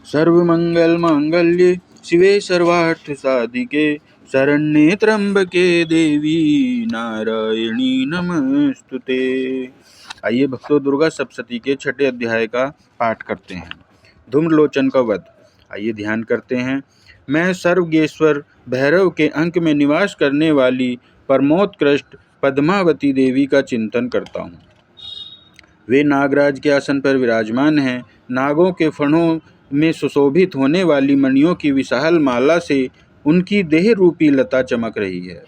सर्वमंगल मांगल्ये शिवे सर्वार्थ साधिके शरण्ये त्र्यंबके देवी नारायणी नमस्तुते। आइए भक्तों, दुर्गा सप्तशती के छठे अध्याय का पाठ करते हैं। धूम्रलोचन का वध। आइए ध्यान करते हैं। मैं सर्वगेश्वर भैरव के अंक में निवास करने वाली परमोत्कृष्ट पद्मावती देवी का चिंतन करता हूँ। वे नागराज के आसन पर विराजमान हैं। नागों के फणों में सुशोभित होने वाली मणियों की विशाल माला से उनकी देह रूपी लता चमक रही है।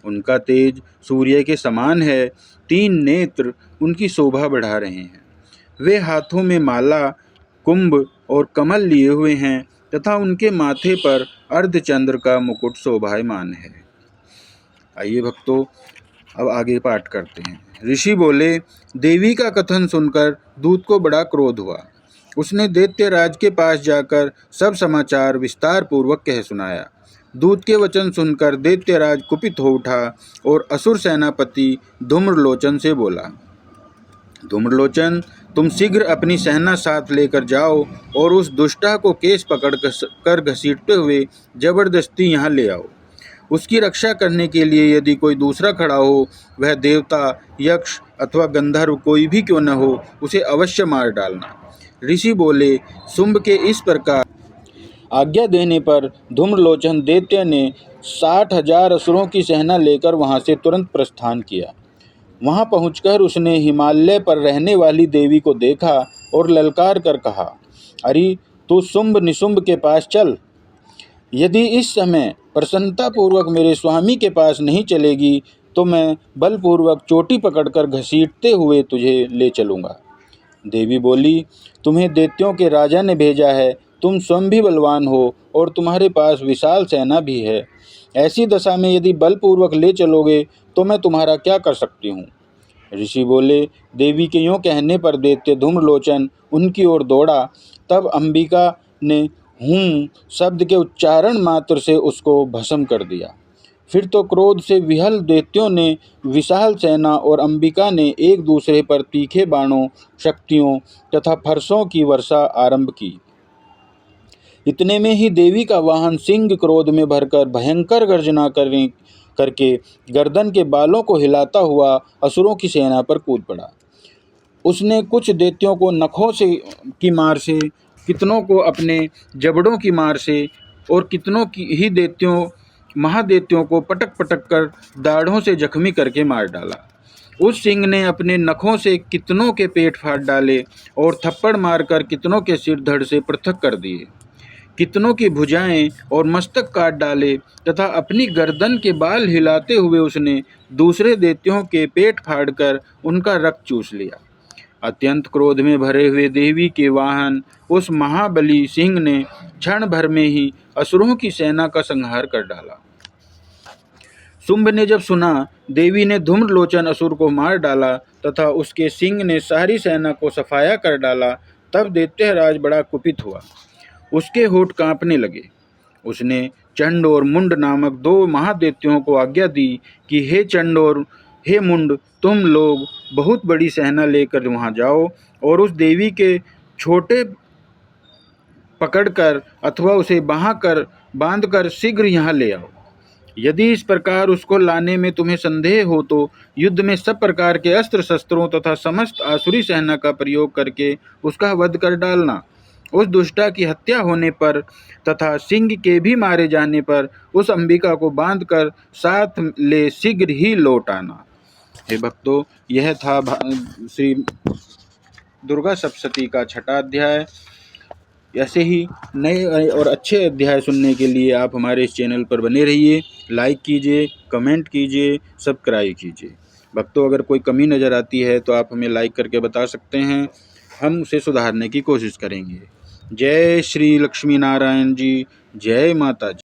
उनका तेज सूर्य के समान है। 3 नेत्र उनकी शोभा बढ़ा रहे हैं। वे हाथों में माला, कुंभ और कमल लिए हुए हैं तथा उनके माथे पर अर्धचंद्र का मुकुट शोभायमान है। आइए भक्तों, अब आगे पाठ करते हैं। ऋषि बोले, देवी का कथन सुनकर दूत को बड़ा क्रोध हुआ। उसने दैत्यराज के पास जाकर सब समाचार विस्तार पूर्वक कह सुनाया। दूत के वचन सुनकर दैत्यराज कुपित हो उठा और असुर सेनापति धूम्रलोचन से बोला, धूम्रलोचन, तुम शीघ्र अपनी सेना साथ लेकर जाओ और उस दुष्टा को केस पकड़ कर घसीटते हुए जबरदस्ती यहाँ ले आओ। उसकी रक्षा करने के लिए यदि कोई दूसरा खड़ा हो, वह देवता, यक्ष अथवा गंधर्व कोई भी क्यों न हो, उसे अवश्य मार डालना। ऋषि बोले, शुंभ के इस प्रकार आज्ञा देने पर धूम्रलोचन दैत्य ने 60,000 असुरों की सेना लेकर वहां से तुरंत प्रस्थान किया। वहां पहुंचकर उसने हिमालय पर रहने वाली देवी को देखा और ललकार कर कहा, अरे तू शुंभ निशुंभ के पास चल। यदि इस समय प्रसन्नतापूर्वक मेरे स्वामी के पास नहीं चलेगी तो मैं बलपूर्वक चोटी पकड़कर घसीटते हुए तुझे ले चलूँगा। देवी बोली, तुम्हें दैत्यों के राजा ने भेजा है। तुम स्वयं भी बलवान हो और तुम्हारे पास विशाल सेना भी है। ऐसी दशा में यदि बलपूर्वक ले चलोगे तो मैं तुम्हारा क्या कर सकती हूँ। ऋषि बोले, देवी के यूँ कहने पर दैत्य धूम्रलोचन उनकी ओर दौड़ा। तब अंबिका ने हूँ शब्द के उच्चारण मात्र से उसको भस्म कर दिया। फिर तो क्रोध से विहल दैत्यों ने विशाल सेना और अंबिका ने एक दूसरे पर तीखे बाणों, शक्तियों तथा फरसों की वर्षा आरंभ की। इतने में ही देवी का वाहन सिंह क्रोध में भरकर भयंकर गर्जना करके गर्दन के बालों को हिलाता हुआ असुरों की सेना पर कूद पड़ा। उसने कुछ दैत्यों को नखों की मार से, कितनों को अपने जबड़ों की मार से और कितनों की ही महादैत्यों को पटक पटक कर दाढ़ों से जख्मी करके मार डाला। उस सिंह ने अपने नखों से कितनों के पेट फाड़ डाले और थप्पड़ मारकर कितनों के सिर धड़ से पृथक कर दिए। कितनों की भुजाएं और मस्तक काट डाले तथा अपनी गर्दन के बाल हिलाते हुए उसने दूसरे दैत्यों के पेट फाड़कर उनका रक्त चूस लिया। अत्यंत क्रोध में भरे हुए देवी के वाहन उस महाबली सिंह ने क्षण भर में ही असुरों की सेना का संहार कर डाला। शुंभ ने जब सुना देवी ने धूम्रलोचन असुर को मार डाला तथा उसके सिंह ने सारी सेना को सफाया कर डाला, तब दैत्यराज बड़ा कुपित हुआ। उसके होठ कांपने लगे। उसने चंड और मुंड नामक 2 महादैत्यों को आज्ञा दी कि हे चंड और हे मुंड, तुम लोग बहुत बड़ी सेना लेकर वहां जाओ और उस देवी के छोटे पकड़कर अथवा उसे बांधकर शीघ्र यहाँ ले आओ। यदि इस प्रकार उसको लाने में तुम्हें संदेह हो तो युद्ध में सब प्रकार के अस्त्र शस्त्रों तथा समस्त आसुरी सेना का प्रयोग करके उसका वध कर डालना। उस दुष्टा की हत्या होने पर तथा सिंह के भी मारे जाने पर उस अंबिका को बांधकर साथ ले शीघ्र ही लौट आना। हे भक्तों, यह था श्री दुर्गा सप्तशती का छठा अध्याय। ऐसे ही नए और अच्छे अध्याय सुनने के लिए आप हमारे इस चैनल पर बने रहिए। लाइक कीजिए, कमेंट कीजिए, सब्सक्राइब कीजिए। भक्तों, अगर कोई कमी नज़र आती है तो आप हमें लाइक करके बता सकते हैं, हम उसे सुधारने की कोशिश करेंगे। जय श्री लक्ष्मी नारायण जी, जय माता जी।